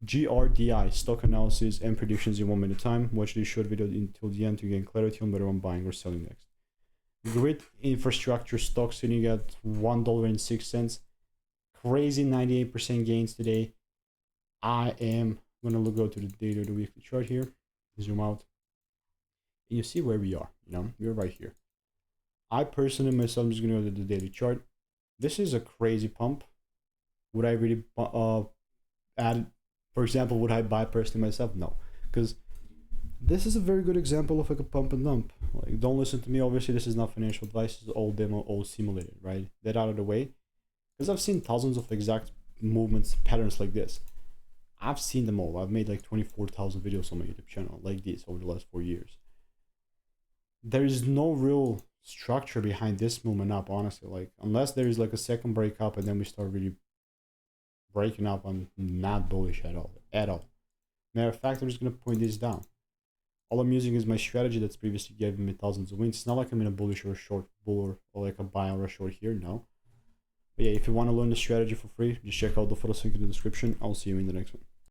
GRDI stock analysis and predictions in 1 minute time. Watch this short video until the end to gain clarity on whether I'm buying or selling next. Griid Infrastructure stock sitting at $1.06. Crazy 98% gains today. I am gonna go to the daily or the weekly chart here, zoom out, and you see where we are. We're right here. I personally myself, I'm just gonna go to the daily chart. This is a crazy pump. Would I really add, for example, would I buy personally myself? No, because this is a very good example of like a pump and dump. Like, don't listen to me. Obviously, this is not financial advice. This is all demo, all simulated, right? That out of the way, because I've seen thousands of exact movements, patterns like this. I've seen them all. I've made like 24,000 videos on my YouTube channel like this over the last 4 years. There is no real structure behind this movement up, honestly. Like, unless there is like a second break up and then we start really breaking up, I'm not bullish at all. Matter of fact, I'm just gonna point this down. All I'm using is my strategy that's previously given me thousands of wins. It's not like I'm in a bullish or a short bull or like a buy or a short here, no. But yeah, if you want to learn the strategy for free, just check out the photos link in the description. I'll see you in the next one.